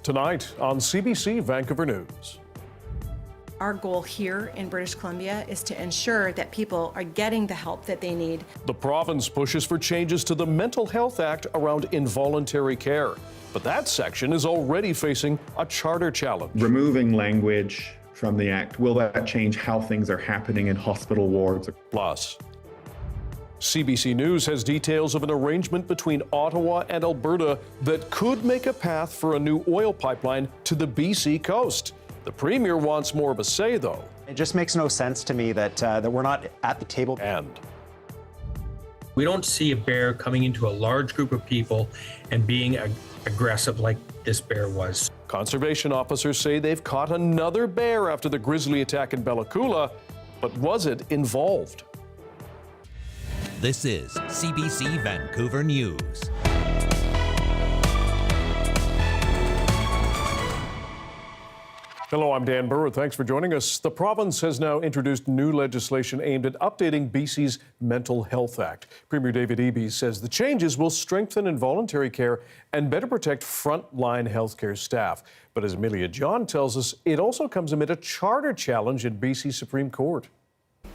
Tonight on CBC Vancouver News. Our goal here in British Columbia is to ensure that people are getting the help that they need. The province pushes for changes to the Mental Health Act around involuntary care. But that section is already facing a charter challenge. Removing language from the Act, will that change how things are happening in hospital wards? Plus, CBC News has details of an arrangement between Ottawa and Alberta that could make a path for a new oil pipeline to the BC coast. The Premier wants more of a say, though. It just makes no sense to me that we're not at the table. And we don't see a bear coming into a large group of people and being aggressive like this bear was. Conservation officers say they've caught another bear after the grizzly attack in Coola, but was it involved? This is CBC Vancouver News. Hello, I'm Dan Burritt. Thanks for joining us. The province has now introduced new legislation aimed at updating BC's Mental Health Act. Premier David Eby says the changes will strengthen involuntary care and better protect frontline healthcare staff. But as Amelia John tells us, it also comes amid a charter challenge in BC Supreme Court.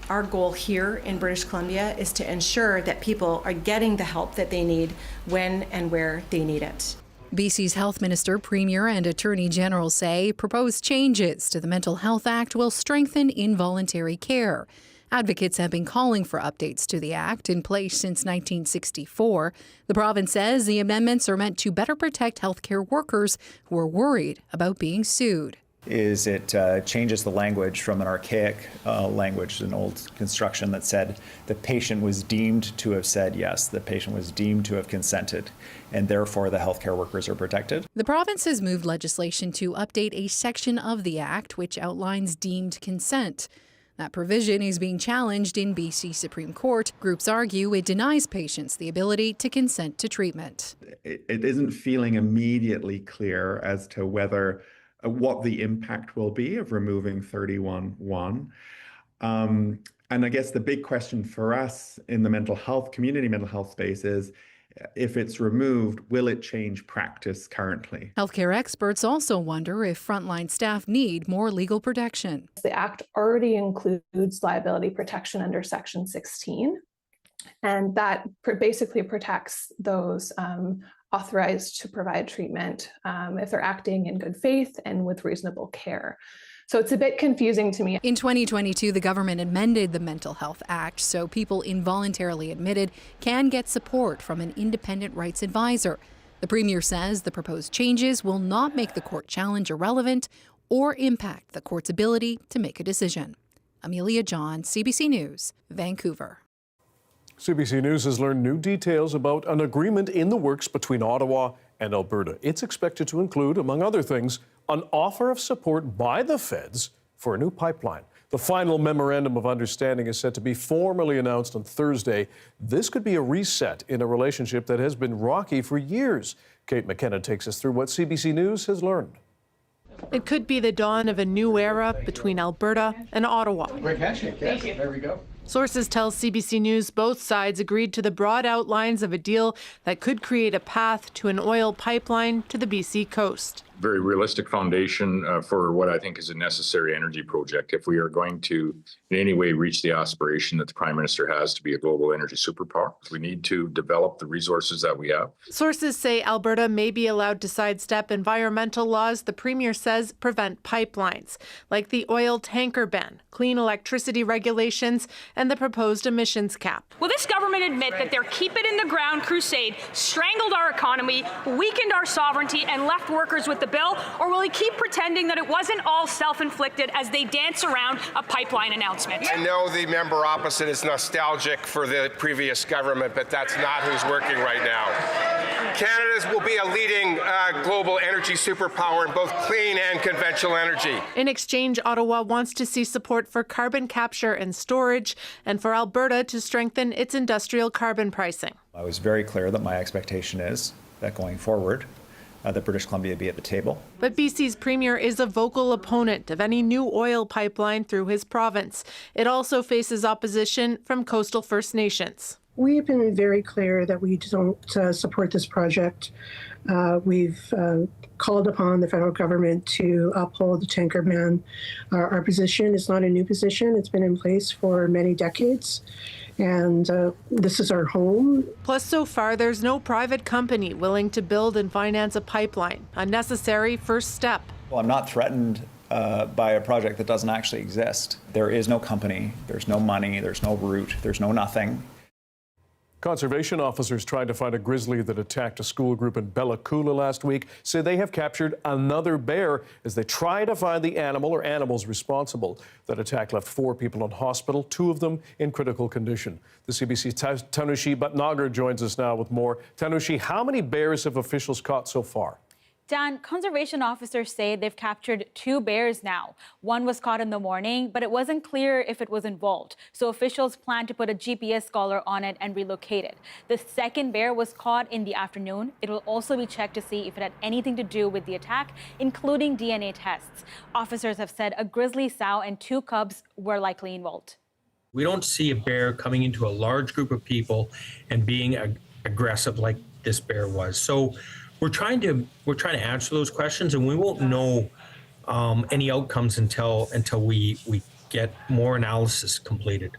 Our goal here in British Columbia is to ensure that people are getting the help that they need when and where they need it. BC's Health Minister, Premier and Attorney General say proposed changes to the Mental Health Act will strengthen involuntary care. Advocates have been calling for updates to the Act, in place since 1964. The province says the amendments are meant to better protect healthcare workers who are worried about being sued. Is it changes the language from an archaic language, an old construction that said the patient was deemed to have said yes, the patient was deemed to have consented, and therefore the healthcare workers are protected. The province has moved legislation to update a section of the Act which outlines deemed consent. That provision is being challenged in BC Supreme Court. Groups argue it denies patients the ability to consent to treatment. It isn't feeling immediately clear as to whether what the impact will be of removing 31(1). And I guess the big question for us in the mental health, community mental health space is, if it's removed, will it change practice currently? Healthcare experts also wonder if frontline staff need more legal protection. The Act already includes liability protection under Section 16, and that basically protects those authorized to provide treatment if they're acting in good faith and with reasonable care. So it's a bit confusing to me. In 2022, the government amended the Mental Health Act so people involuntarily admitted can get support from an independent rights advisor. The Premier says the proposed changes will not make the court challenge irrelevant or impact the court's ability to make a decision. Amelia John, CBC News, Vancouver. CBC News has learned new details about an agreement in the works between Ottawa and Alberta. It's expected to include, among other things, an offer of support by the feds for a new pipeline. The final memorandum of understanding is set to be formally announced on Thursday. This could be a reset in a relationship that has been rocky for years. Kate McKenna takes us through what CBC News has learned. It could be the dawn of a new era between Alberta and Ottawa. Great handshake. Yes. Thank you. There we go. Sources tell CBC News both sides agreed to the broad outlines of a deal that could create a path to an oil pipeline to the BC coast. Very realistic foundation for what I think is a necessary energy project if we are going to in any way reach the aspiration that the Prime Minister has to be a global energy superpower. We need to develop the resources that we have. Sources say Alberta may be allowed to sidestep environmental laws the Premier says prevent pipelines, like the oil tanker ban, clean electricity regulations, and the proposed emissions cap. Will this government admit that their keep it in the ground crusade strangled our economy, weakened our sovereignty, and left workers with the bill, or will he keep pretending that it wasn't all self-inflicted as they dance around a pipeline announcement? I know the member opposite is nostalgic for the previous government, but that's not who's working right now. Canada will be a leading global energy superpower in both clean and conventional energy. In exchange, Ottawa wants to see support for carbon capture and storage, and for Alberta to strengthen its industrial carbon pricing. I was very clear that my expectation is that going forward, that British Columbia be at the table. But BC's Premier is a vocal opponent of any new oil pipeline through his province. It also faces opposition from coastal First Nations. We've been very clear that we don't support this project. We've called upon the federal government to uphold the tanker ban. Our position is not a new position. It's been in place for many decades. And this is our home. Plus, so far, there's no private company willing to build and finance a pipeline, a necessary first step. Well, I'm not threatened by a project that doesn't actually exist. There is no company, there's no money, there's no route, there's no nothing. Conservation officers trying to find a grizzly that attacked a school group in Coola last week say they have captured another bear as they try to find the animal or animals responsible. That attack left 4 people in hospital, 2 of them in critical condition. The CBC's Tanushi Bhatnagar joins us now with more. Tanushi, how many bears have officials caught so far? Dan, conservation officers say they've captured 2 bears now. One was caught in the morning, but it wasn't clear if it was involved. So officials plan to put a GPS collar on it and relocate it. The second bear was caught in the afternoon. It will also be checked to see if it had anything to do with the attack, including DNA tests. Officers have said a grizzly sow and 2 cubs were likely involved. We don't see a bear coming into a large group of people and being aggressive like this bear was. So we're trying to answer those questions, and we won't know any outcomes until we get more analysis completed.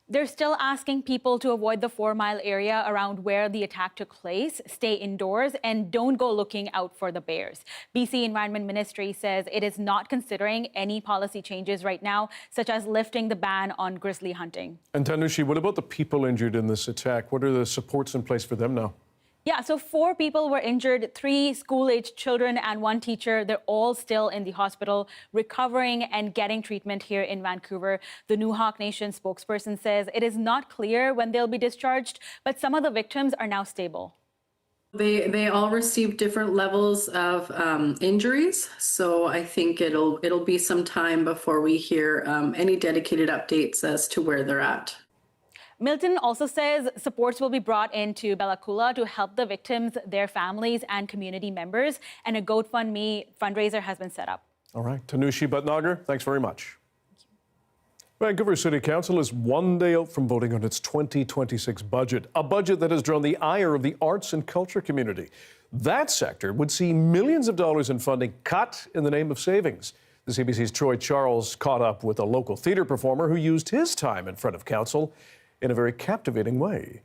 They're still asking people to avoid the 4-mile area around where the attack took place, stay indoors, and don't go looking out for the bears. BC Environment Ministry says it is not considering any policy changes right now, such as lifting the ban on grizzly hunting. And Tanushi, what about the people injured in this attack? What are the supports in place for them now? Yeah, so 4 people were injured, 3 school-aged children and 1 teacher. They're all still in the hospital, recovering and getting treatment here in Vancouver. The Newhawk Nation spokesperson says it is not clear when they'll be discharged, but some of the victims are now stable. They all received different levels of injuries, so I think it'll be some time before we hear any dedicated updates as to where they're at. Milton also says supports will be brought into Coola to help the victims, their families, and community members, and a GoFundMe fundraiser has been set up. All right, Tanushi Bhatnagar, thanks very much. Vancouver City Council is 1 day out from voting on its 2026 budget, a budget that has drawn the ire of the arts and culture community. That sector would see millions of dollars in funding cut in the name of savings. The CBC's Troy Charles caught up with a local theatre performer who used his time in front of council in a very captivating way.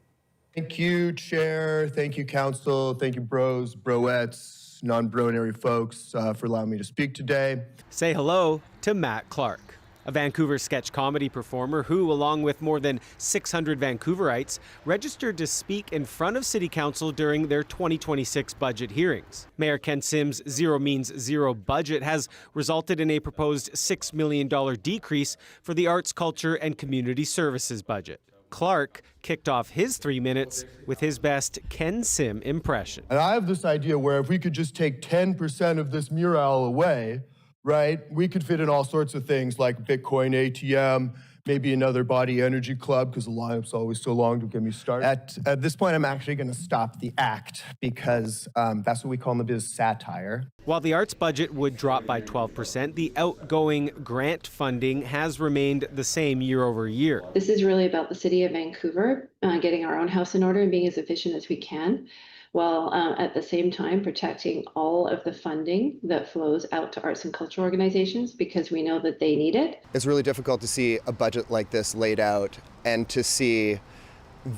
Thank you, Chair. Thank you, Council. Thank you, bros, broettes, non-bronary folks for allowing me to speak today. Say hello to Matt Clark, a Vancouver sketch comedy performer who, along with more than 600 Vancouverites, registered to speak in front of City Council during their 2026 budget hearings. Mayor Ken Sim's Zero Means Zero budget has resulted in a proposed $6 million decrease for the arts, culture, and community services budget. Clark kicked off his 3 minutes with his best Ken Sim impression. And I have this idea where if we could just take 10% of this mural away, right, we could fit in all sorts of things like Bitcoin ATM, maybe another body energy club, because the lineup's always so long to get me started. At this point, I'm actually going to stop the act because that's what we call in the biz satire. While the arts budget would drop by 12%, the outgoing grant funding has remained the same year over year. This is really about the city of Vancouver getting our own house in order and being as efficient as we can, while at the same time protecting all of the funding that flows out to arts and cultural organizations because we know that they need it. It's really difficult to see a budget like this laid out and to see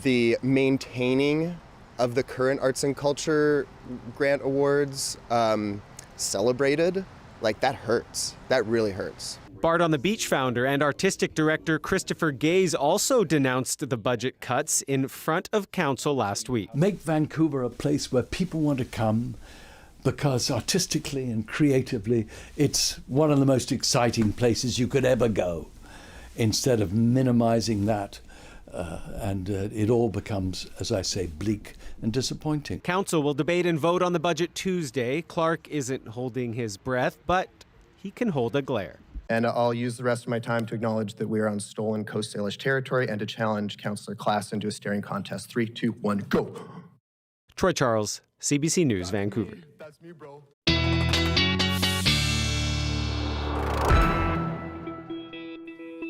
the maintaining of the current arts and culture grant awards celebrated. Like, that hurts. That really hurts. Bard on the Beach founder and artistic director Christopher Gaze also denounced the budget cuts in front of council last week. Make Vancouver a place where people want to come because artistically and creatively it's one of the most exciting places you could ever go, instead of minimizing that. And it all becomes, as I say, bleak and disappointing. Council will debate and vote on the budget Tuesday. Clark isn't holding his breath, but he can hold a glare. And I'll use the rest of my time to acknowledge that we are on stolen Coast Salish territory and to challenge Councillor Class into a staring contest. 3, 2, 1, go. Troy Charles, CBC News, Vancouver. That's me, bro.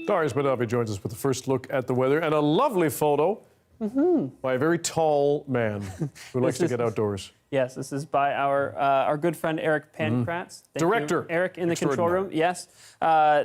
Darius Badavi joins us with the first look at the weather and a lovely photo by a very tall man who likes to get outdoors. Yes, this is by our good friend Eric Pankratz. Director. Eric in the control room. Yes.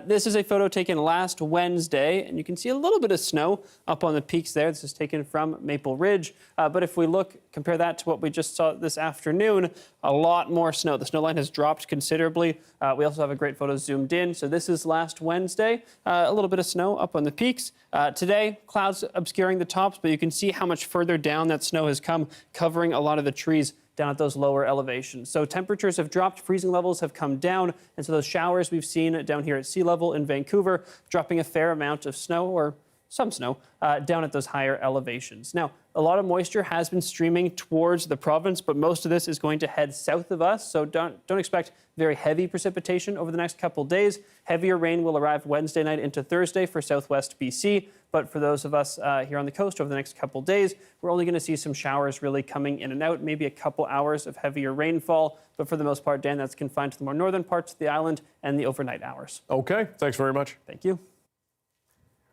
This is a photo taken last Wednesday, and you can see a little bit of snow up on the peaks there. This is taken from Maple Ridge. But if we compare that to what we just saw this afternoon, a lot more snow. The snow line has dropped considerably. We also have a great photo zoomed in. So this is last Wednesday. A little bit of snow up on the peaks. Today, clouds obscuring the tops, but you can see how much further down that snow has come, covering a lot of the trees down at those lower elevations. So temperatures have dropped, freezing levels have come down, and so those showers we've seen down here at sea level in Vancouver, dropping a fair amount of snow, or some snow, down at those higher elevations. Now, a lot of moisture has been streaming towards the province, but most of this is going to head south of us, so don't expect very heavy precipitation over the next couple days. Heavier rain will arrive Wednesday night into Thursday for southwest BC, but for those of us here on the coast over the next couple days, we're only going to see some showers really coming in and out, maybe a couple hours of heavier rainfall, but for the most part, Dan, that's confined to the more northern parts of the island and the overnight hours. Okay, thanks very much. Thank you.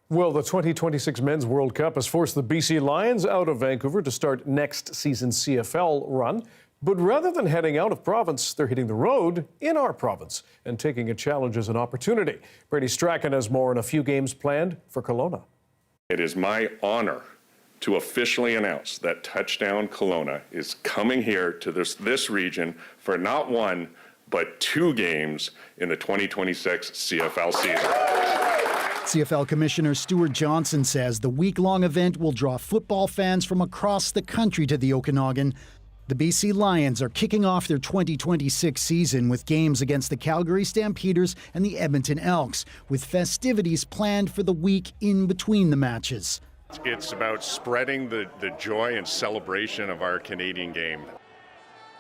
Well, the 2026 Men's World Cup has forced the BC Lions out of Vancouver to start next season's CFL run. But rather than heading out of province, they're hitting the road in our province and taking a challenge as an opportunity. Brady Strachan has more and a few games planned for Kelowna. It is my honor to officially announce that Touchdown Kelowna is coming here to this region for not one, but 2 games in the 2026 CFL season. CFL Commissioner Stuart Johnson says the week-long event will draw football fans from across the country to the Okanagan. The BC Lions are kicking off their 2026 season with games against the Calgary Stampeders and the Edmonton Elks, with festivities planned for the week in between the matches. It's about spreading the joy and celebration of our Canadian game.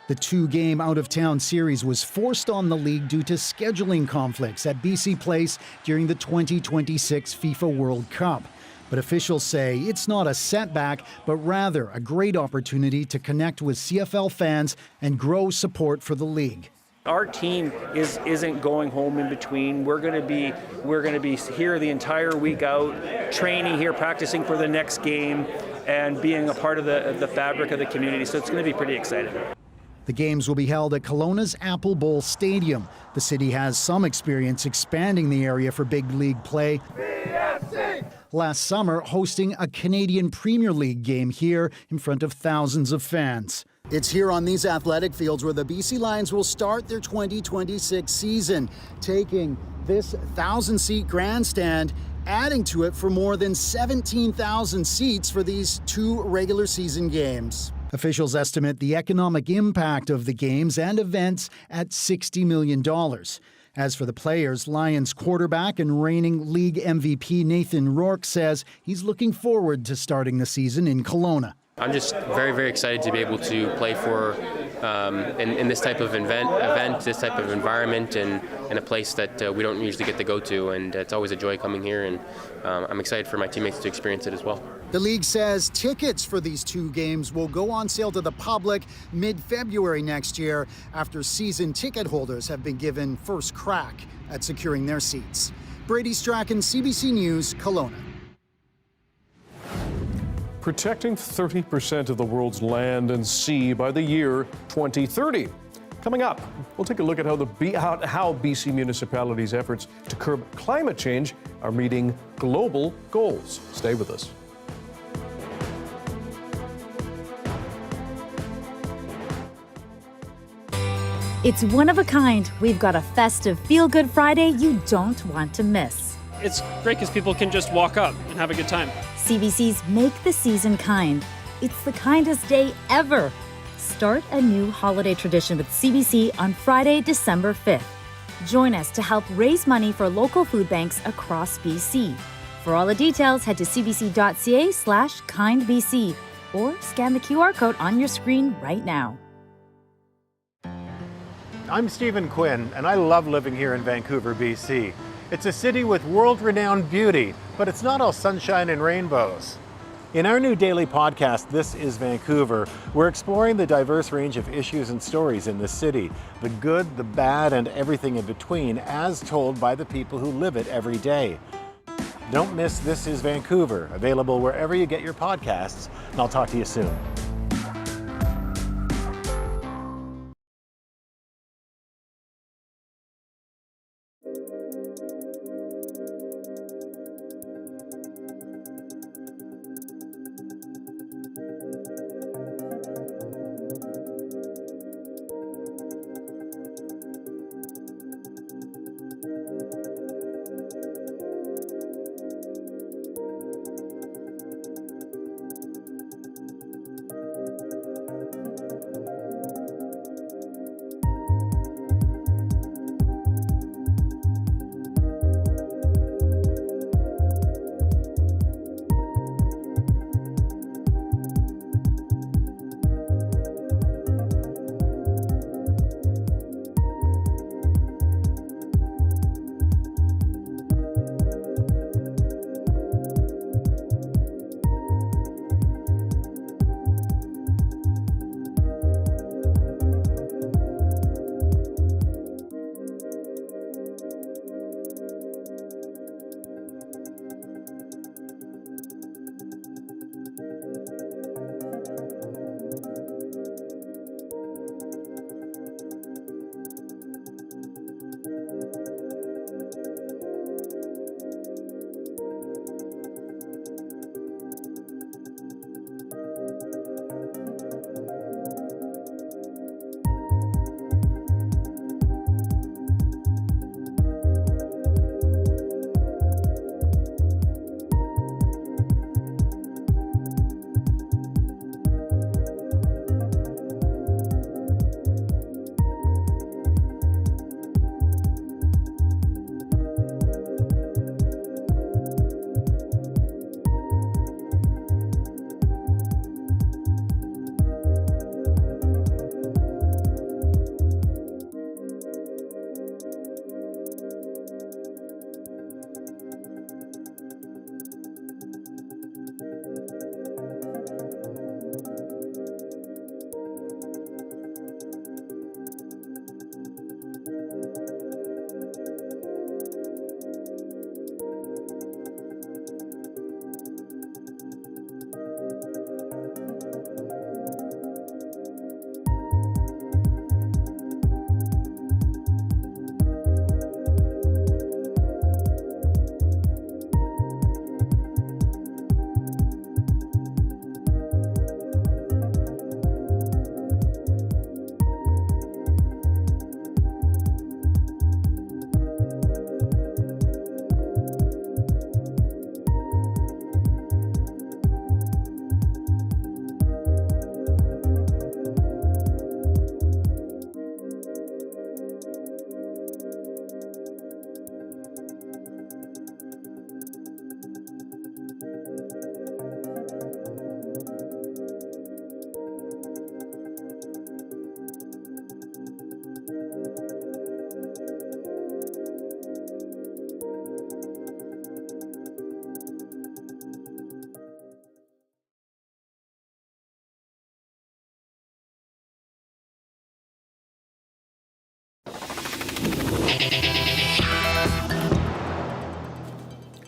The 2-game out-of-town series was forced on the league due to scheduling conflicts at BC Place during the 2026 FIFA World Cup. But officials say it's not a setback, but rather a great opportunity to connect with CFL fans and grow support for the league. Our team isn't going home in between. We're going to be here the entire week out, training here, practicing for the next game, and being a part of the fabric of the community. So it's going to be pretty exciting. The games will be held at Kelowna's Apple Bowl Stadium. The city has some experience expanding the area for big league play. Last summer, hosting a Canadian Premier League game here in front of thousands of fans. It's here on these athletic fields where the BC Lions will start their 2026 season, taking this 1,000-seat grandstand, adding to it for more than 17,000 seats for these 2 regular season games. Officials estimate the economic impact of the games and events at $60 million. As for the players, Lions quarterback and reigning league MVP Nathan Rourke says he's looking forward to starting the season in Kelowna. I'm just very, very excited to be able to play for in this type of event, this type of environment, and in a place that we don't usually get to go to. And it's always a joy coming here, and I'm excited for my teammates to experience it as well. The league says tickets for these 2 games will go on sale to the public mid-February next year after season ticket holders have been given first crack at securing their seats. Brady Strachan, CBC News, Kelowna. Protecting 30% of the world's land and sea by the year 2030. Coming up, we'll take a look at how BC municipalities' efforts to curb climate change are meeting global goals. Stay with us. It's one of a kind. We've got a festive feel-good Friday you don't want to miss. It's great because people can just walk up and have a good time. CBC's Make the Season Kind. It's the kindest day ever. Start a new holiday tradition with CBC on Friday, December 5th. Join us to help raise money for local food banks across BC. For all the details, head to cbc.ca/kindbc or scan the QR code on your screen right now. I'm Stephen Quinn, and I love living here in Vancouver, BC. It's a city with world-renowned beauty, but it's not all sunshine and rainbows. In our new daily podcast, This is Vancouver, we're exploring the diverse range of issues and stories in this city, the good, the bad, and everything in between, as told by the people who live it every day. Don't miss This is Vancouver, available wherever you get your podcasts, and I'll talk to you soon.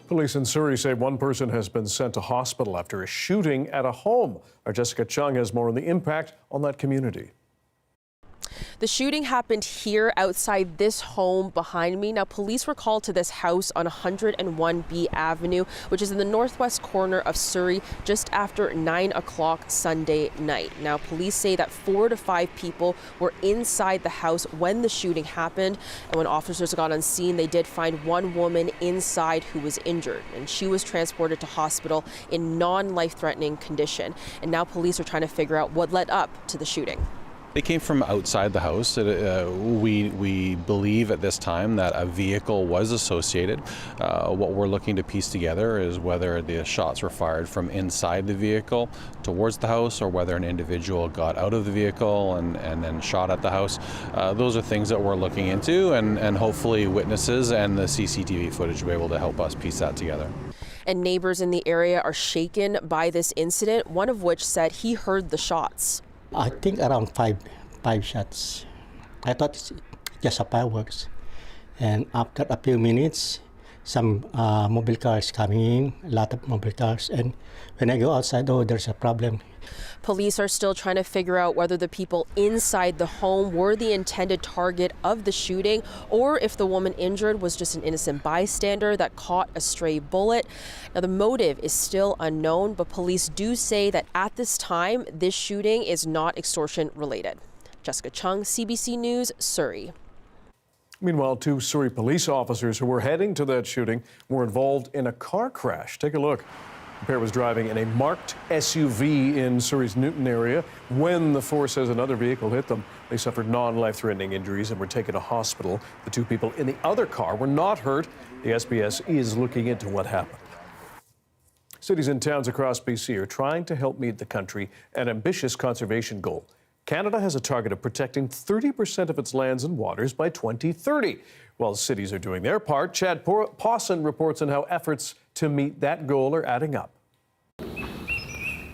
Police in Surrey say one person has been sent to hospital after a shooting at a home. Our Jessica Chung has more on the impact on that community. The shooting happened here outside this home behind me. Now, police were called to this house on 101B Avenue, which is in the northwest corner of Surrey, just after 9 o'clock Sunday night. Now, police say that 4 to 5 people were inside the house when the shooting happened. And when officers got on scene, they did find one woman inside who was injured, and she was transported to hospital in non-life-threatening condition. And now police are trying to figure out what led up to the shooting. They came from outside the house. We believe at this time that a vehicle was associated. What we're looking to piece together is whether the shots were fired from inside the vehicle towards the house, or whether an individual got out of the vehicle and then shot at the house. Those are things that we're looking into, and hopefully witnesses and the CCTV footage will be able to help us piece that together. And neighbors in the area are shaken by this incident, one of which said he heard the shots. I think around five shots. I thought it's just a fireworks. And after a few minutes, some mobile cars coming in, a lot of mobile cars. And when I go outside, oh, there's a problem. Police are still trying to figure out whether the people inside the home were the intended target of the shooting or if the woman injured was just an innocent bystander that caught a stray bullet. Now, the motive is still unknown, but police do say that at this time, this shooting is not extortion related. Jessica Chung, CBC News, Surrey. Meanwhile, 2 Surrey police officers who were heading to that shooting were involved in a car crash. Take a look. The pair was driving in a marked SUV in Surrey's Newton area when the force says another vehicle hit them. They suffered non-life-threatening injuries and were taken to hospital. The 2 people in the other car were not hurt. The SBS is looking into what happened. Cities and towns across BC are trying to help meet the country an ambitious conservation goal. Canada has a target of protecting 30% of its lands and waters by 2030. While cities are doing their part, Chad Pawson reports on how efforts to meet that goal are adding up.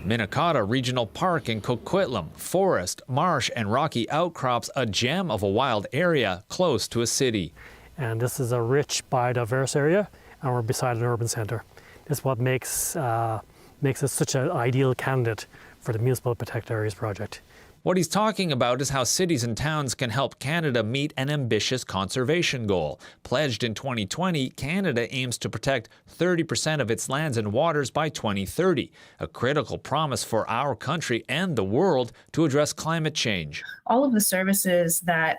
Minnetonka Regional Park in Coquitlam, forest, marsh and rocky outcrops, a gem of a wild area close to a city. And this is a rich biodiverse area, and we're beside an urban centre. This is what makes it such an ideal candidate for the Municipal Protected Areas project. What he's talking about is how cities and towns can help Canada meet an ambitious conservation goal. Pledged in 2020, Canada aims to protect 30% of its lands and waters by 2030, a critical promise for our country and the world to address climate change. All of the services that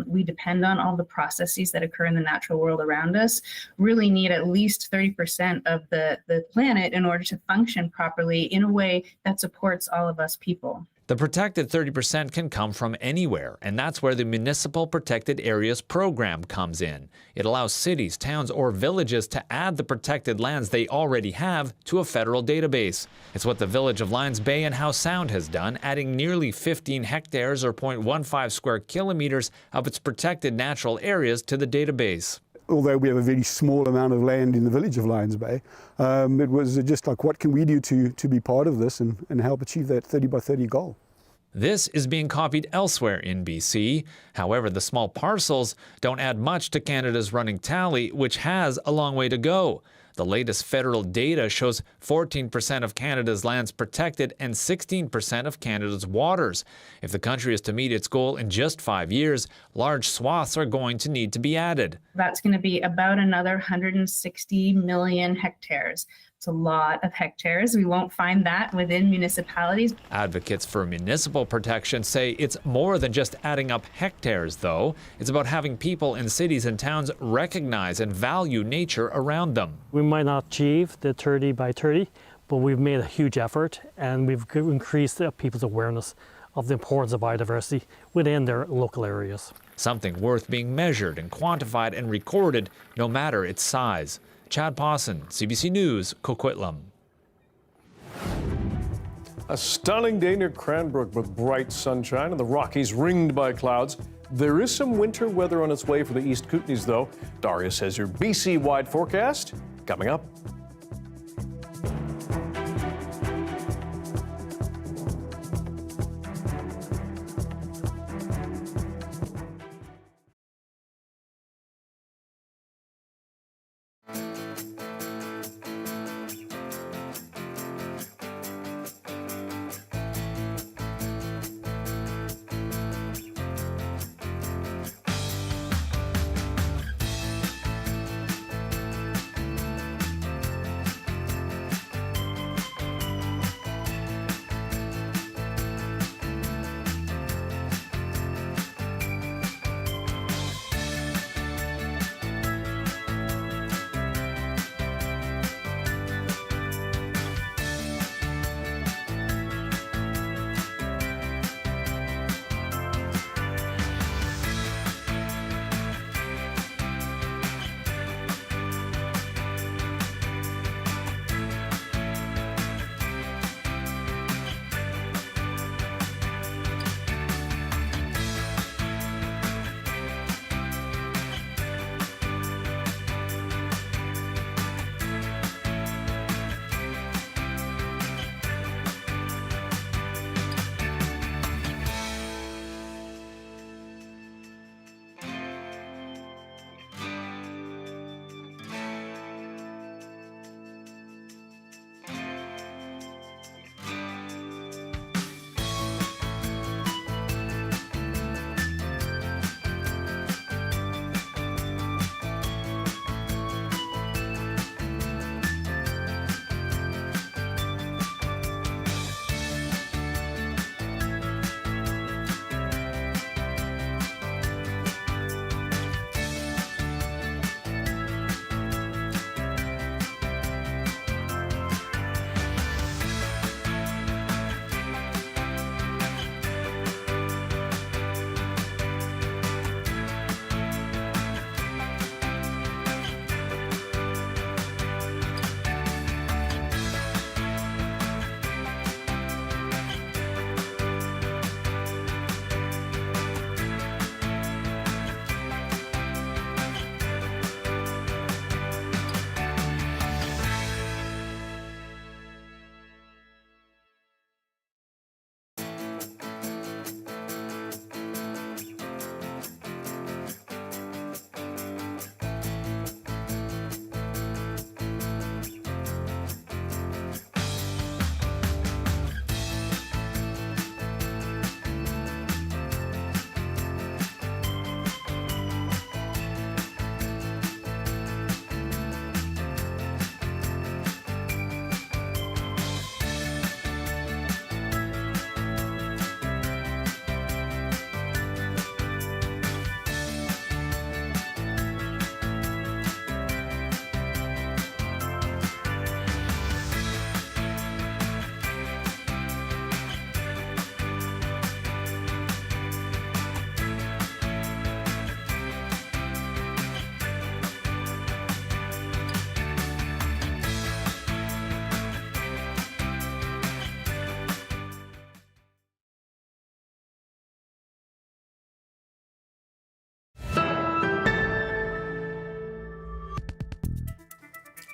we depend on, all the processes that occur in the natural world around us, really need at least 30% of the planet in order to function properly in a way that supports all of us people. The protected 30% can come from anywhere, and that's where the Municipal Protected Areas program comes in. It allows cities, towns, or villages to add the protected lands they already have to a federal database. It's what the village of Lions Bay and Howe Sound has done, adding nearly 15 hectares or 0.15 square kilometers of its protected natural areas to the database. Although we have a very small amount of land in the village of Lions Bay, it was just like, what can we do to be part of this and help achieve that 30 by 30 goal? This is being copied elsewhere in BC. However, the small parcels don't add much to Canada's running tally, which has a long way to go. The latest federal data shows 14% of Canada's lands protected and 16% of Canada's waters. If the country is to meet its goal in just 5 years, large swaths are going to need to be added. That's going to be about another 160 million hectares. It's a lot of hectares. We won't find that within municipalities. Advocates for municipal protection say it's more than just adding up hectares, though. It's about having people in cities and towns recognize and value nature around them. We might not achieve the 30 by 30, but we've made a huge effort and we've increased people's awareness of the importance of biodiversity within their local areas. Something worth being measured and quantified and recorded, no matter its size. Chad Pawson, CBC News, Coquitlam. A stunning day near Cranbrook with bright sunshine and the Rockies ringed by clouds. There is some winter weather on its way for the East Kootenays, though. Darius has your BC-wide forecast coming up.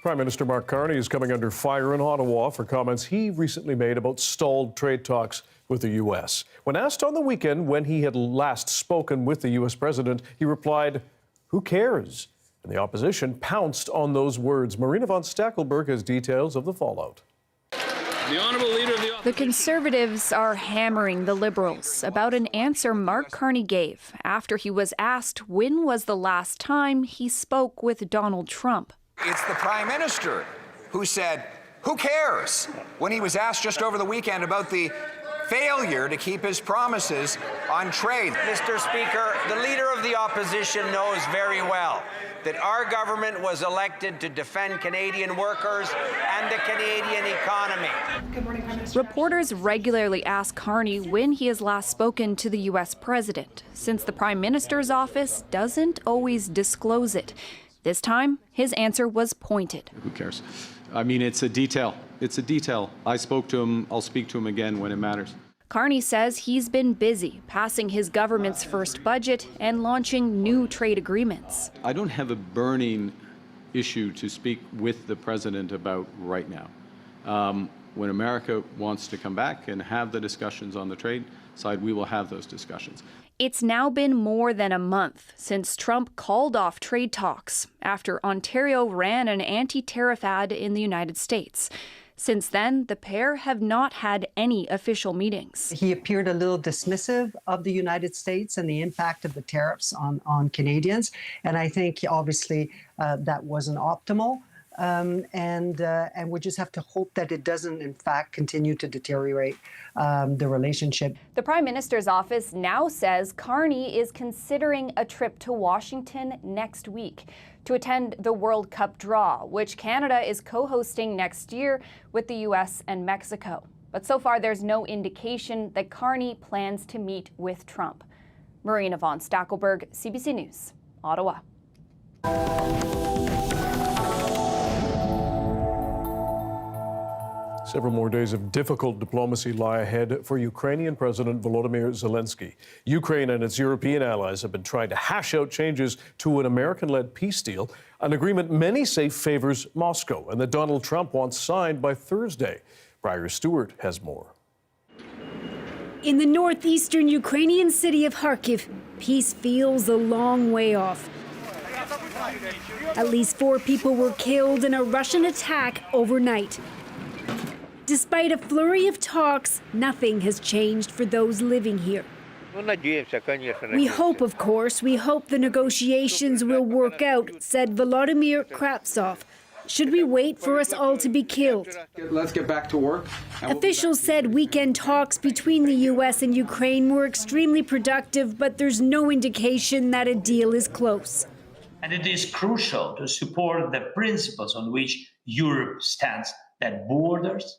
Prime Minister Mark Carney is coming under fire in Ottawa for comments he recently made about stalled trade talks with the U.S. When asked on the weekend when he had last spoken with the U.S. president, he replied, "Who cares?" And the opposition pounced on those words. Marina von Stackelberg has details of the fallout. The Honourable Leader of the Conservatives are hammering the Liberals about an answer Mark Carney gave after he was asked when was the last time he spoke with Donald Trump. It's the Prime Minister who said, "Who cares?" when he was asked just over the weekend about the failure to keep his promises on trade. Mr. Speaker, the Leader of the Opposition knows very well that our government was elected to defend Canadian workers and the Canadian economy. Reporters regularly ask Carney when he has last spoken to the U.S. president, since the Prime Minister's office doesn't always disclose it. This time, his answer was pointed. Who cares? I mean, it's a detail. It's a detail. I spoke to him. I'll speak to him again when it matters. Carney says he's been busy passing his government's first budget and launching new trade agreements. I don't have a burning issue to speak with the president about right now. When America wants to come back and have the discussions on the trade side, we will have those discussions. It's now been more than a month since Trump called off trade talks after Ontario ran an anti-tariff ad in the United States. Since then, the pair have not had any official meetings. He appeared a little dismissive of the United States and the impact of the tariffs on Canadians. And I think, obviously, that wasn't optimal. And we just have to hope that it doesn't, in fact, continue to deteriorate the relationship. The Prime Minister's office now says Carney is considering a trip to Washington next week to attend the World Cup draw, which Canada is co-hosting next year with the U.S. and Mexico. But so far, there's no indication that Carney plans to meet with Trump. Marina von Stackelberg, CBC News, Ottawa. Several more days of difficult diplomacy lie ahead for Ukrainian President Volodymyr Zelensky. Ukraine and its European allies have been trying to hash out changes to an American-led peace deal, an agreement many say favors Moscow and that Donald Trump wants signed by Thursday. Briar Stewart has more. In the northeastern Ukrainian city of Kharkiv, peace feels a long way off. At least 4 people were killed in a Russian attack overnight. Despite a flurry of talks, nothing has changed for those living here. We hope, of course, the negotiations will work out, said Volodymyr Kravtsov. Should we wait for us all to be killed? Let's get back to work. Officials said weekend talks between the U.S. and Ukraine were extremely productive, but there's no indication that a deal is close. And it is crucial to support the principles on which Europe stands, that borders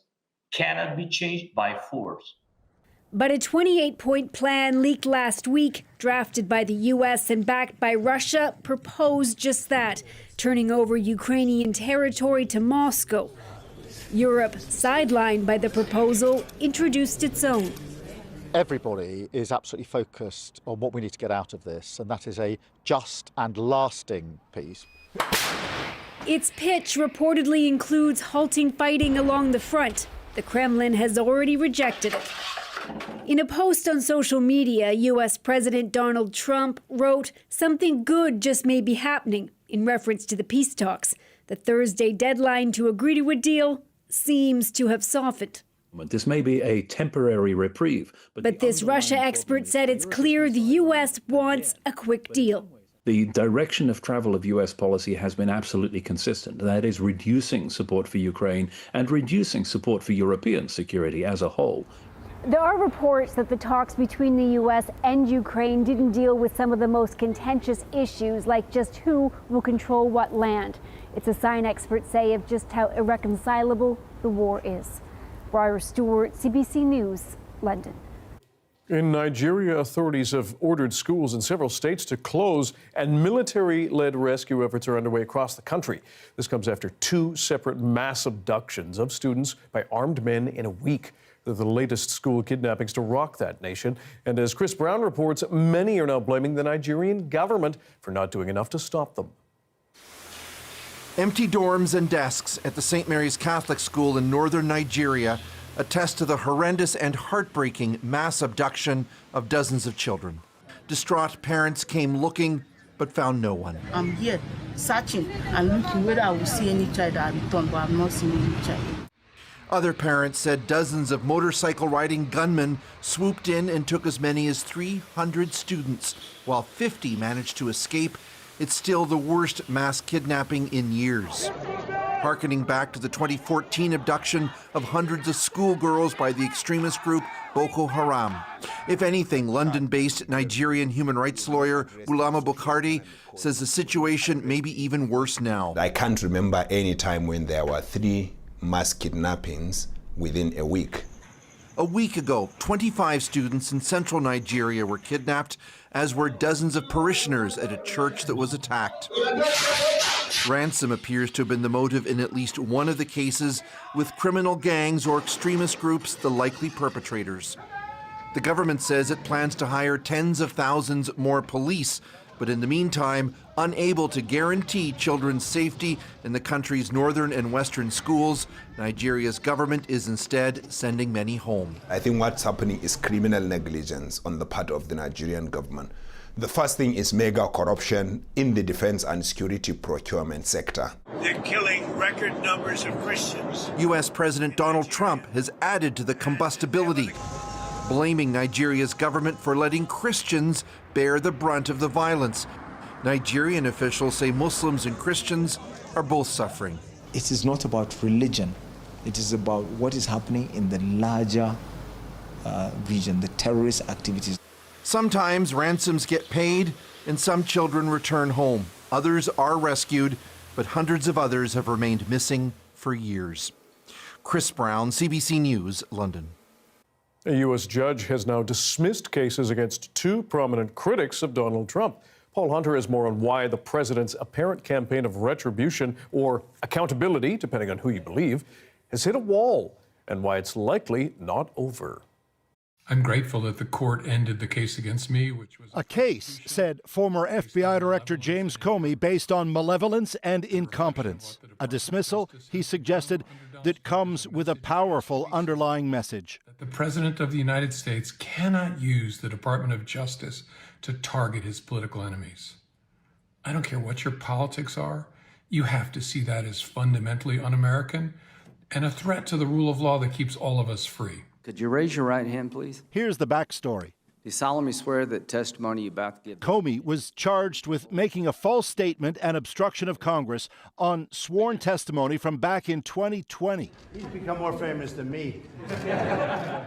cannot be changed by force. But a 28-point plan leaked last week, drafted by the U.S. and backed by Russia, proposed just that, turning over Ukrainian territory to Moscow. Europe, sidelined by the proposal, introduced its own. Everybody is absolutely focused on what we need to get out of this, and that is a just and lasting peace. Its pitch reportedly includes halting fighting along the front. The Kremlin has already rejected it. In a post on social media, U.S. President Donald Trump wrote, "Something good just may be happening," in reference to the peace talks. The Thursday deadline to agree to a deal seems to have softened. This may be a temporary reprieve. But this Russia expert said it's clear the U.S. wants a quick deal. The direction of travel of U.S. policy has been absolutely consistent. That is reducing support for Ukraine and reducing support for European security as a whole. There are reports that the talks between the U.S. and Ukraine didn't deal with some of the most contentious issues, like just who will control what land. It's a sign, experts say, of just how irreconcilable the war is. Briar Stewart, CBC News, London. In Nigeria, authorities have ordered schools in several states to close, and military-led rescue efforts are underway across the country. This comes after 2 separate mass abductions of students by armed men in a week. They're the latest school kidnappings to rock that nation. And as Chris Brown reports, many are now blaming the Nigerian government for not doing enough to stop them. Empty dorms and desks at the St. Mary's Catholic School in northern Nigeria attest to the horrendous and heartbreaking mass abduction of dozens of children. Distraught parents came looking but found no one. I'm here searching and looking whether I will see any child that returned, but I've not seen any child. Other parents said dozens of motorcycle-riding gunmen swooped in and took as many as 300 students, while 50 managed to escape. It's still the worst mass kidnapping in years. Harkening back to the 2014 abduction of hundreds of schoolgirls by the extremist group Boko Haram. If anything, London-based Nigerian human rights lawyer Ulama Bukardi says the situation may be even worse now. I can't remember any time when there were 3 mass kidnappings within a week. A week ago, 25 students in central Nigeria were kidnapped, as were dozens of parishioners at a church that was attacked. Ransom appears to have been the motive in at least one of the cases, with criminal gangs or extremist groups the likely perpetrators. The government says it plans to hire tens of thousands more police, but in the meantime, unable to guarantee children's safety in the country's northern and western schools, Nigeria's government is instead sending many home. I think what's happening is criminal negligence on the part of the Nigerian government. The first thing is mega corruption in the defense and security procurement sector. They're killing record numbers of Christians. U.S. President Donald Trump has added to the combustibility, blaming Nigeria's government for letting Christians bear the brunt of the violence. Nigerian officials say Muslims and Christians are both suffering. It is not about religion. It is about what is happening in the larger region, the terrorist activities. Sometimes ransoms get paid and some children return home. Others are rescued, but hundreds of others have remained missing for years. Chris Brown, CBC News, London. A U.S. judge has now dismissed cases against 2 prominent critics of Donald Trump. Paul Hunter has more on why the president's apparent campaign of retribution, or accountability, depending on who you believe, has hit a wall, and why it's likely not over. I'm grateful that the court ended the case against me, which was a case, said former FBI Director James Comey, based on malevolence and incompetence. A dismissal, he suggested, that comes with a powerful underlying message. The President of the United States cannot use the Department of Justice to target his political enemies. I don't care what your politics are, you have to see that as fundamentally un-American and a threat to the rule of law that keeps all of us free. Could you raise your right hand, please? Here's the backstory. Do you solemnly swear that testimony you're about to give? Comey was charged with making a false statement and obstruction of Congress on sworn testimony from back in 2020. He's become more famous than me.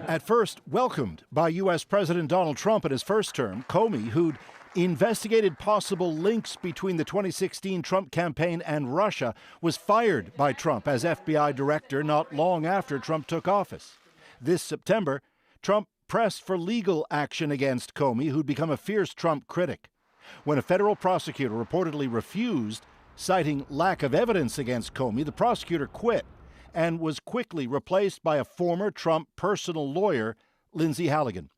At first welcomed by U.S. President Donald Trump in his first term, Comey, who'd investigated possible links between the 2016 Trump campaign and Russia, was fired by Trump as FBI director not long after Trump took office. This September, Trump pressed for legal action against Comey, who'd become a fierce Trump critic. When a federal prosecutor reportedly refused, citing lack of evidence against Comey, the prosecutor quit and was quickly replaced by a former Trump personal lawyer, Lindsay Halligan.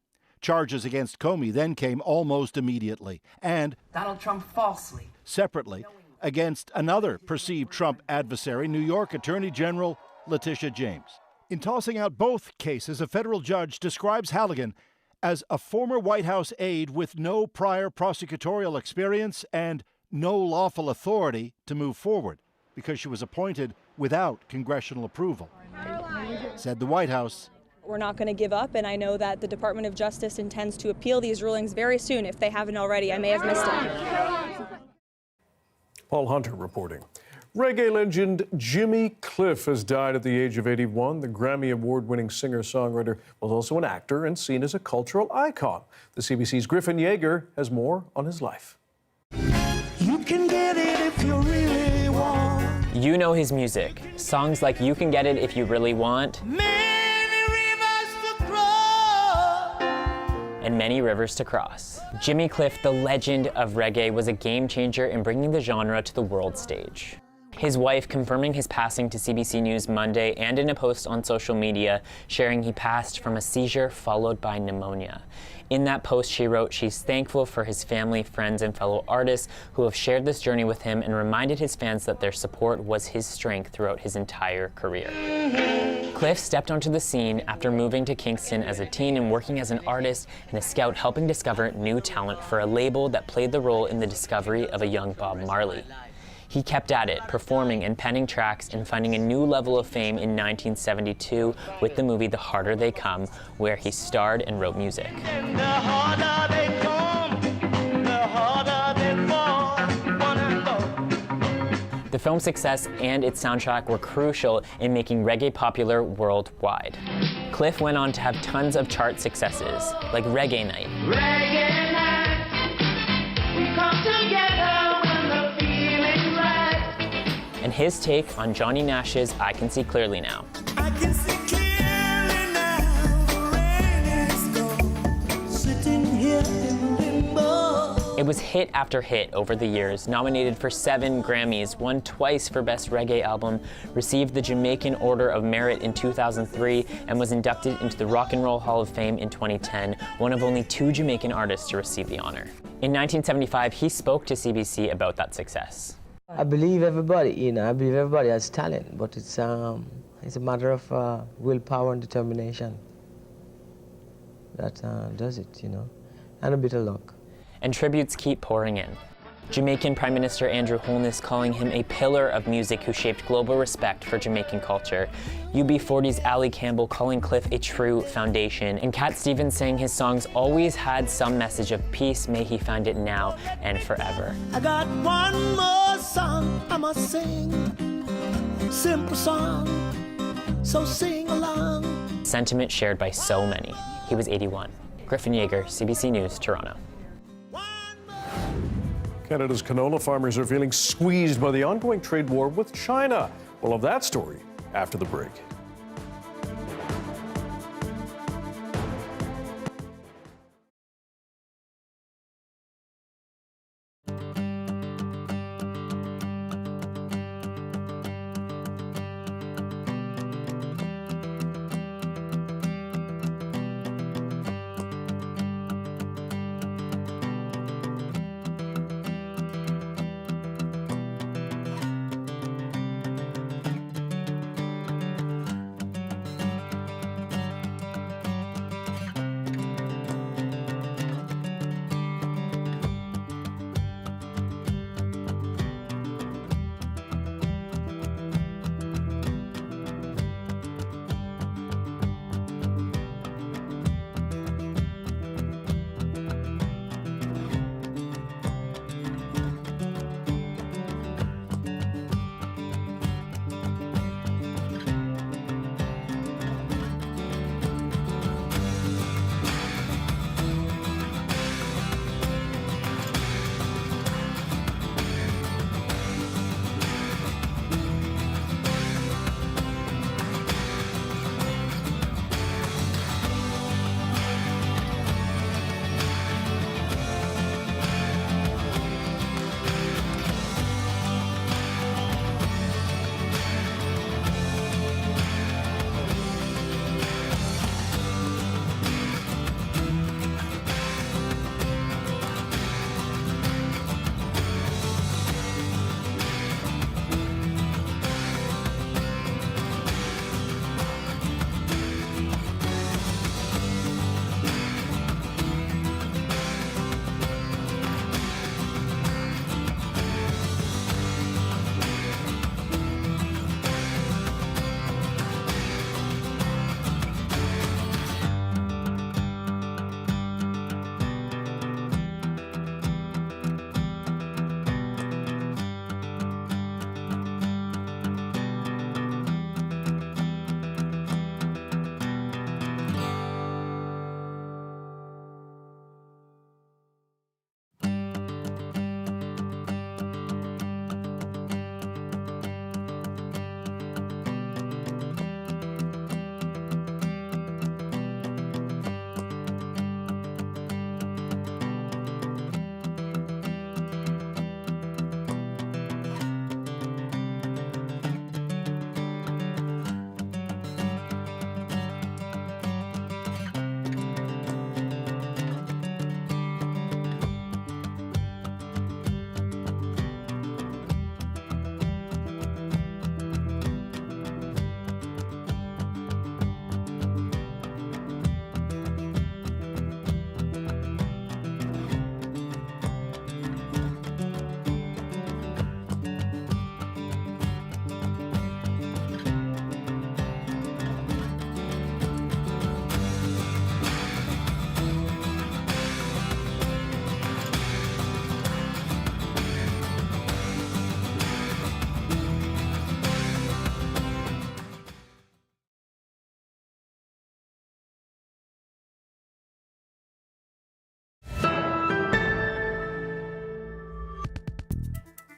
Charges against Comey then came almost immediately, and Donald Trump falsely. Separately, against another perceived Trump adversary, New York Attorney General Letitia James. In tossing out both cases, a federal judge describes Halligan as a former White House aide with no prior prosecutorial experience and no lawful authority to move forward because she was appointed without congressional approval. Said the White House, "We're not going to give up, and I know that the Department of Justice intends to appeal these rulings very soon if they haven't already. I may have missed it." Paul Hunter reporting. Reggae legend Jimmy Cliff has died at the age of 81. The Grammy Award-winning singer-songwriter was also an actor and seen as a cultural icon. The CBC's Griffin Yeager has more on his life. You can get it if you really want. You know his music. Songs like You Can Get It If You Really Want. Many rivers to cross. And Many Rivers to Cross. Jimmy Cliff, the legend of reggae, was a game changer in bringing the genre to the world stage. His wife confirming his passing to CBC News Monday, and in a post on social media sharing he passed from a seizure followed by pneumonia. In that post, she wrote she's thankful for his family, friends, and fellow artists who have shared this journey with him, and reminded his fans that their support was his strength throughout his entire career. Cliff stepped onto the scene after moving to Kingston as a teen and working as an artist and a scout, helping discover new talent for a label that played the role in the discovery of a young Bob Marley. He kept at it, performing and penning tracks, and finding a new level of fame in 1972 with the movie The Harder They Come, where he starred and wrote music. The film's success and its soundtrack were crucial in making reggae popular worldwide. Cliff went on to have tons of chart successes, like Reggae Night. Reggae night, we come together when the feeling's right. And his take on Johnny Nash's I Can See Clearly Now. I can see clearly now, the rain is gone, sitting here in limbo. It was hit after hit over the years, nominated for 7 Grammys, won twice for Best Reggae Album, received the Jamaican Order of Merit in 2003, and was inducted into the Rock and Roll Hall of Fame in 2010, one of only 2 Jamaican artists to receive the honor. In 1975, he spoke to CBC about that success. I believe everybody, I believe everybody has talent, but it's a matter of willpower and determination that does it, and a bit of luck. And tributes keep pouring in. Jamaican Prime Minister Andrew Holness calling him a pillar of music who shaped global respect for Jamaican culture. UB40's Ali Campbell calling Cliff a true foundation. And Cat Stevens saying his songs always had some message of peace. May he find it now and forever. I got one more song I must sing. Simple song, so sing along. Sentiment shared by so many. He was 81. Griffin Yeager, CBC News, Toronto. Canada's canola farmers are feeling squeezed by the ongoing trade war with China. We'll have that story after the break.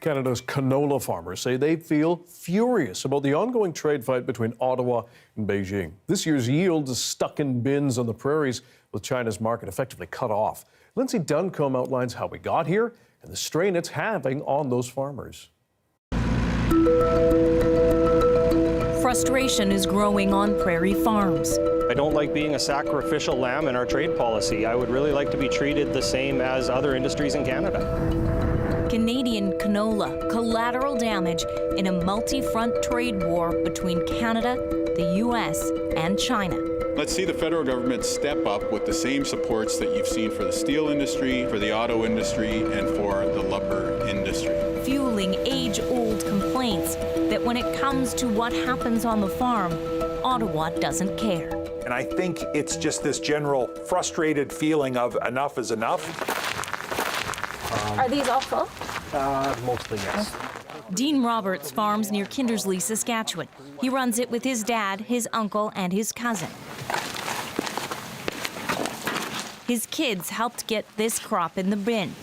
Canada's canola farmers say they feel furious about the ongoing trade fight between Ottawa and Beijing. This year's yield is stuck in bins on the prairies, with China's market effectively cut off. Lindsay Duncombe outlines how we got here and the strain it's having on those farmers. Frustration is growing on prairie farms. I don't like being a sacrificial lamb in our trade policy. I would really like to be treated the same as other industries in Canada. Canadian canola, collateral damage in a multi-front trade war between Canada, the U.S., and China. Let's see the federal government step up with the same supports that you've seen for the steel industry, for the auto industry, and for the lumber industry. Fueling age-old complaints that when it comes to what happens on the farm, Ottawa doesn't care. And I think it's just this general frustrated feeling of enough is enough. Are these all full? Mostly, yes. Dean Roberts farms near Kindersley, Saskatchewan. He runs it with his dad, his uncle, and his cousin. His kids helped get this crop in the bin.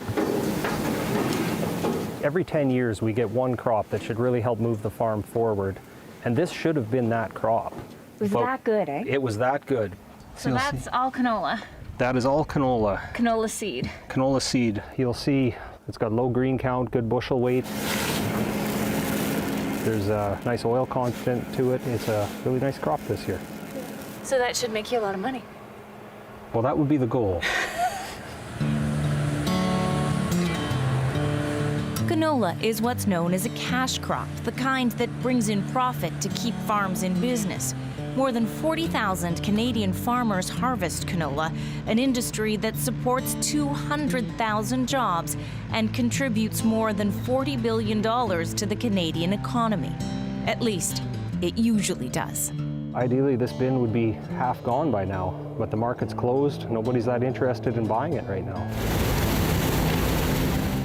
Every 10 years, we get one crop that should really help move the farm forward. And this should have been that crop. It was that good, eh? It was that good. So that's all canola. That is all canola. Canola seed. Canola seed. You'll see it's got low green count, good bushel weight. There's a nice oil content to it. It's a really nice crop this year. So that should make you a lot of money. Well, that would be the goal. Canola is what's known as a cash crop, the kind that brings in profit to keep farms in business. More than 40,000 Canadian farmers harvest canola, an industry that supports 200,000 jobs and contributes more than $40 billion to the Canadian economy. At least, it usually does. Ideally, this bin would be half gone by now, but the market's closed. Nobody's that interested in buying it right now.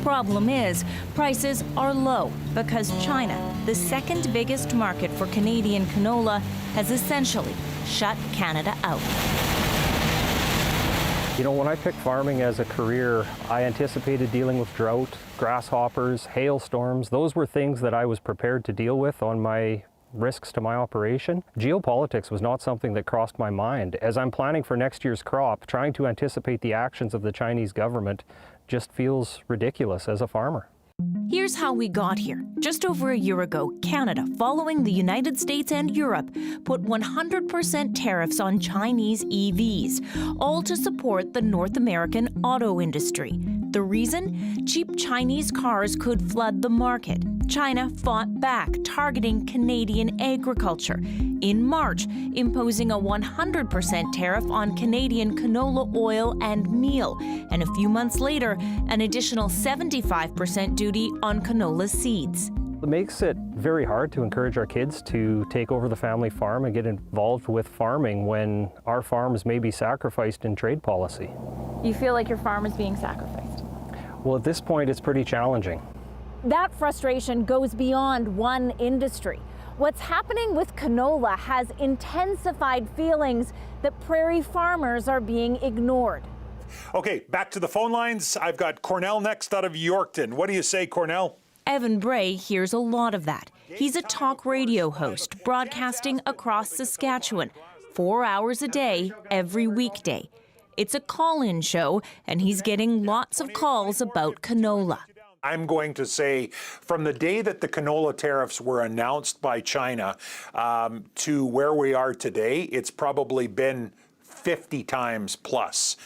Problem is, prices are low because China, the second biggest market for Canadian canola, has essentially shut Canada out. You know, when I picked farming as a career, I anticipated dealing with drought, grasshoppers, hailstorms. Those were things that I was prepared to deal with on my risks to my operation. Geopolitics was not something that crossed my mind. As I'm planning for next year's crop, trying to anticipate the actions of the Chinese government just feels ridiculous as a farmer. Here's how we got here. Just over a year ago, Canada, following the United States and Europe, put 100% tariffs on Chinese EVs, all to support the North American auto industry. The reason? Cheap Chinese cars could flood the market. China fought back, targeting Canadian agriculture. In March, imposing a 100% tariff on Canadian canola oil and meal, and a few months later, an additional 75% duty on canola seeds. It makes it very hard to encourage our kids to take over the family farm and get involved with farming when our farms may be sacrificed in trade policy. You feel like your farm is being sacrificed? Well, at this point, it's pretty challenging. That frustration goes beyond one industry. What's happening with canola has intensified feelings that prairie farmers are being ignored. Okay, back to the phone lines. I've got Cornell next out of Yorkton. What do you say, Cornell? Evan Bray hears a lot of that. He's a talk radio host broadcasting across Saskatchewan, 4 hours a day, every weekday. It's a call-in show, and he's getting lots of calls about canola. I'm going to say from the day that the canola tariffs were announced by China to where we are today, it's probably been 50 times plus.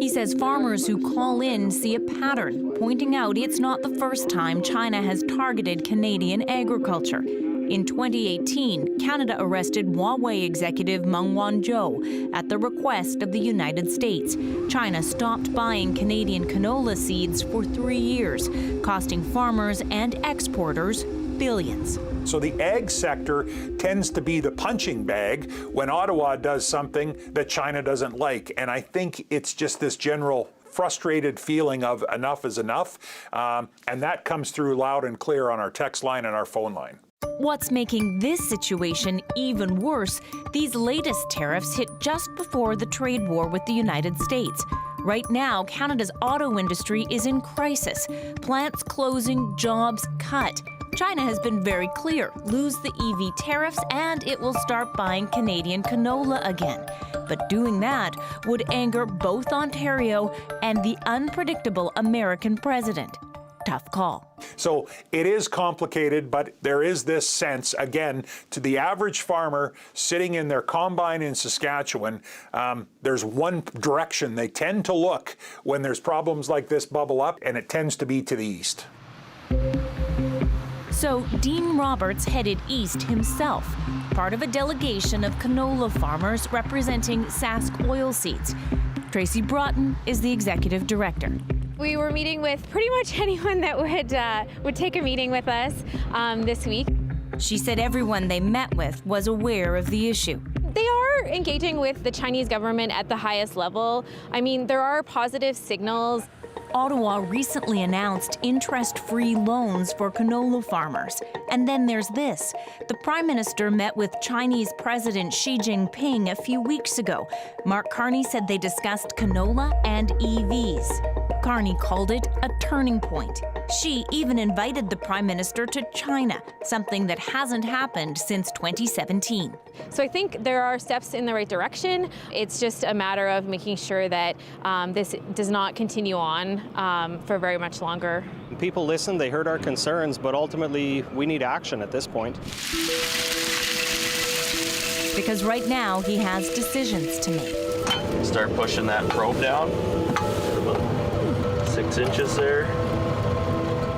He says farmers who call in see a pattern, pointing out it's not the first time China has targeted Canadian agriculture. In 2018, Canada arrested Huawei executive Meng Wanzhou at the request of the United States. China stopped buying Canadian canola seeds for 3 years, costing farmers and exporters billions. So the ag sector tends to be the punching bag when Ottawa does something that China doesn't like. And I think it's just this general frustrated feeling of enough is enough. And that comes through loud and clear on our text line and our phone line. What's making this situation even worse, these latest tariffs hit just before the trade war with the United States. Right now, Canada's auto industry is in crisis. Plants closing, jobs cut. China has been very clear. Lose the EV tariffs and it will start buying Canadian canola again. But doing that would anger both Ontario and the unpredictable American president. Tough call. So it is complicated, but there is this sense, again, to the average farmer sitting in their combine in Saskatchewan, there's one direction they tend to look when there's problems like this bubble up, and it tends to be to the east. So Dean Roberts headed east himself, part of a delegation of canola farmers representing Sask Oilseeds. Tracy Broughton is the executive director. We were meeting with pretty much anyone that would take a meeting with us this week. She said everyone they met with was aware of the issue. They are engaging with the Chinese government at the highest level. I mean, there are positive signals. Ottawa recently announced interest-free loans for canola farmers. And then there's this. The Prime Minister met with Chinese President Xi Jinping a few weeks ago. Mark Carney said they discussed canola and EVs. Carney called it a turning point. Xi even invited the Prime Minister to China, something that hasn't happened since 2017. So I think there are steps in the right direction. It's just a matter of making sure that this does not continue on for very much longer. People listened, they heard our concerns, but ultimately we need action at this point. Because right now he has decisions to make. Start pushing that probe down. 6 inches there.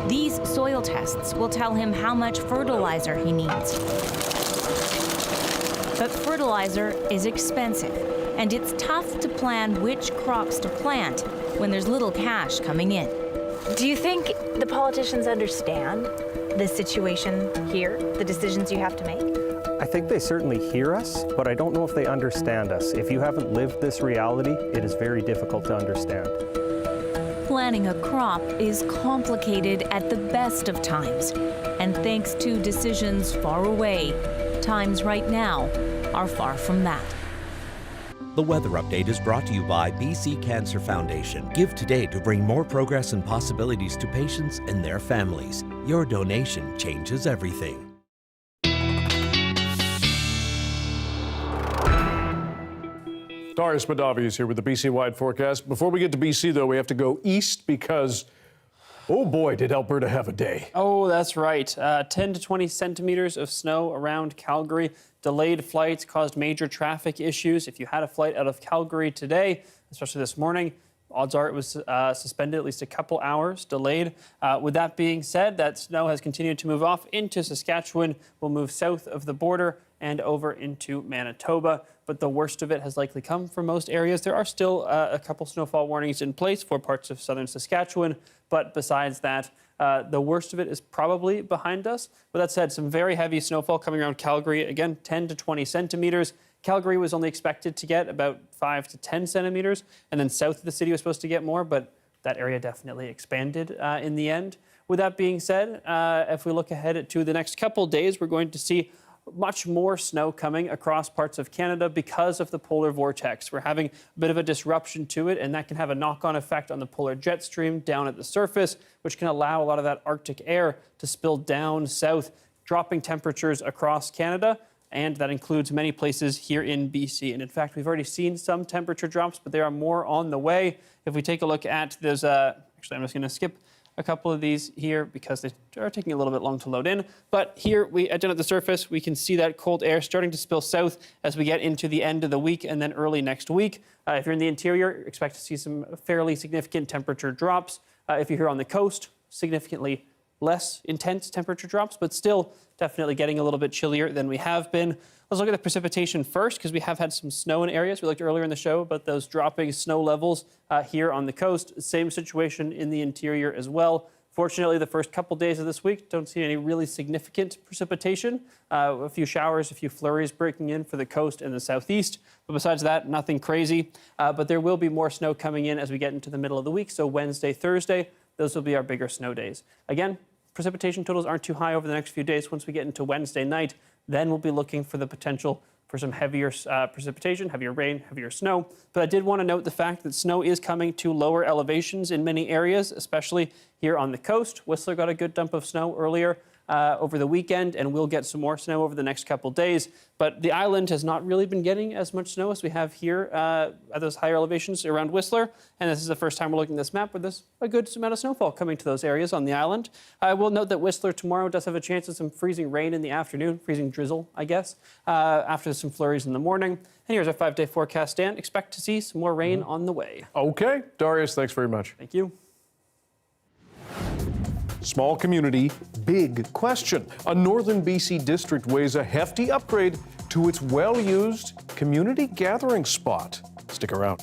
These soil tests will tell him how much fertilizer he needs. But fertilizer is expensive, and it's tough to plan which crops to plant when there's little cash coming in. Do you think the politicians understand the situation here, the decisions you have to make? I think they certainly hear us, but I don't know if they understand us. If you haven't lived this reality, it is very difficult to understand. Planting a crop is complicated at the best of times, and thanks to decisions far away, times right now are far from that. The Weather Update is brought to you by BC Cancer Foundation. Give today to bring more progress and possibilities to patients and their families. Your donation changes everything. Darius Madavi is here with the BC-wide forecast. Before we get to BC, though, we have to go east because, oh boy, did Alberta have a day. Oh, that's right. 10 to 20 centimeters of snow around Calgary. Delayed flights caused major traffic issues. If you had a flight out of Calgary today, especially this morning, odds are it was suspended at least a couple hours, delayed. With that being said, that snow has continued to move off into Saskatchewan, will move south of the border and over into Manitoba. But the worst of it has likely come from most areas. There are still a couple snowfall warnings in place for parts of southern Saskatchewan, but besides that, the worst of it is probably behind us. With that said, some very heavy snowfall coming around Calgary. Again, 10 to 20 centimeters. Calgary was only expected to get about 5 to 10 centimeters, and then south of the city was supposed to get more, but that area definitely expanded in the end. With that being said, if we look ahead to the next couple days, we're going to see much more snow coming across parts of Canada because of the polar vortex. We're having a bit of a disruption to it, and that can have a knock-on effect on the polar jet stream down at the surface, which can allow a lot of that Arctic air to spill down south, dropping temperatures across Canada, and that includes many places here in BC. And in fact, we've already seen some temperature drops, but there are more on the way. If we take a look at those, actually, I'm just going to skip a couple of these here because they are taking a little bit long to load in. But here, down at the surface, we can see that cold air starting to spill south as we get into the end of the week and then early next week. If you're in the interior, expect to see some fairly significant temperature drops. If you're here on the coast, significantly less intense temperature drops, but still definitely getting a little bit chillier than we have been. Let's look at the precipitation first, because we have had some snow in areas. We looked earlier in the show about those dropping snow levels here on the coast. Same situation in the interior as well. Fortunately, the first couple days of this week, don't see any really significant precipitation. A few showers, a few flurries breaking in for the coast and the southeast. But besides that, nothing crazy. But there will be more snow coming in as we get into the middle of the week. So Wednesday, Thursday, those will be our bigger snow days. Again, precipitation totals aren't too high over the next few days. Once we get into Wednesday night, then we'll be looking for the potential for some heavier precipitation, heavier rain, heavier snow. But I did want to note the fact that snow is coming to lower elevations in many areas, especially here on the coast. Whistler got a good dump of snow earlier over the weekend, and we'll get some more snow over the next couple days. But the island has not really been getting as much snow as we have here at those higher elevations around Whistler. And this is the first time we're looking at this map where there's a good amount of snowfall coming to those areas on the island. I will note that Whistler tomorrow does have a chance of some freezing rain in the afternoon, freezing drizzle, I guess, after some flurries in the morning. And here's our 5-day forecast, Dan. Expect to see some more rain on the way. Okay. Darius, thanks very much. Thank you. Small community, big question. A northern BC district weighs a hefty upgrade to its well-used community gathering spot. Stick around.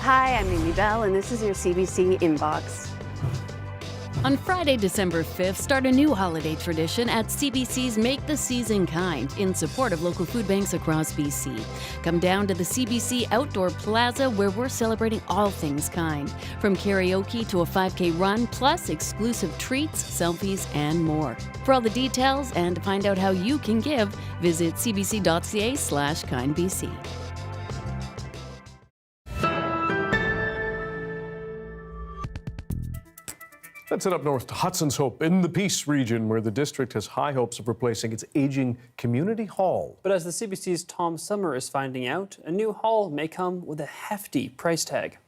Hi, I'm Amy Bell, and this is your CBC Inbox. On Friday, December 5th, start a new holiday tradition at CBC's Make the Season Kind in support of local food banks across BC. Come down to the CBC Outdoor Plaza where we're celebrating all things kind, from karaoke to a 5K run, plus exclusive treats, selfies, and more. For all the details and to find out how you can give, visit cbc.ca/kindbc. Let's head up north to Hudson's Hope in the Peace region, where the district has high hopes of replacing its aging community hall. But as the CBC's Tom Summer is finding out, a new hall may come with a hefty price tag.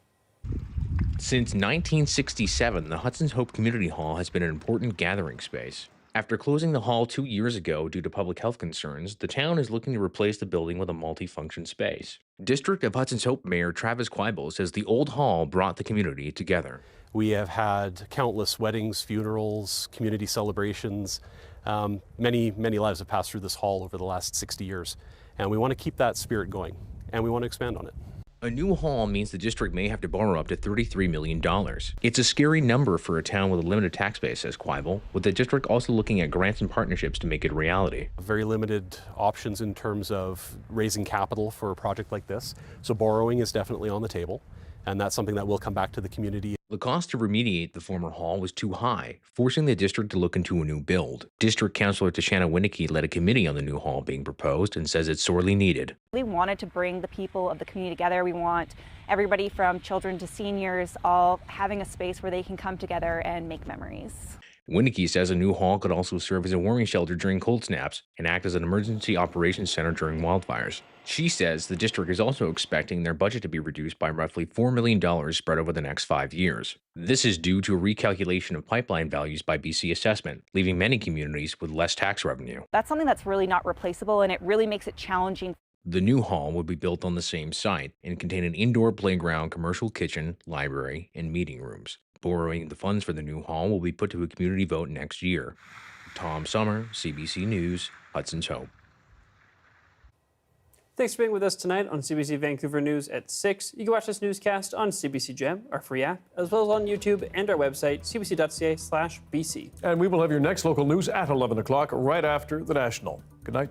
Since 1967, the Hudson's Hope Community Hall has been an important gathering space. After closing the hall 2 years ago due to public health concerns, the town is looking to replace the building with a multi-function space. District of Hudson's Hope Mayor Travis Quibel says the old hall brought the community together. We have had countless weddings, funerals, community celebrations. Many lives have passed through this hall over the last 60 years. And we want to keep that spirit going, and we want to expand on it. A new hall means the district may have to borrow up to $33 million. It's a scary number for a town with a limited tax base, says Quibel, with the district also looking at grants and partnerships to make it a reality. Very limited options in terms of raising capital for a project like this. So borrowing is definitely on the table, and that's something that will come back to the community. The cost to remediate the former hall was too high, forcing the district to look into a new build. District Councillor Tashana Winicky led a committee on the new hall being proposed and says it's sorely needed. We wanted to bring the people of the community together. We want everybody from children to seniors all having a space where they can come together and make memories. Winicky says a new hall could also serve as a warming shelter during cold snaps and act as an emergency operations center during wildfires. She says the district is also expecting their budget to be reduced by roughly $4 million spread over the next 5 years. This is due to a recalculation of pipeline values by BC Assessment, leaving many communities with less tax revenue. That's something that's really not replaceable, and it really makes it challenging. The new hall would be built on the same site and contain an indoor playground, commercial kitchen, library, and meeting rooms. Borrowing the funds for the new hall will be put to a community vote next year. Tom Summer, CBC News, Hudson's Hope. Thanks for being with us tonight on CBC Vancouver News at 6. You can watch this newscast on CBC Gem, our free app, as well as on YouTube and our website, cbc.ca/BC. And we will have your next local news at 11 o'clock, right after the National. Good night.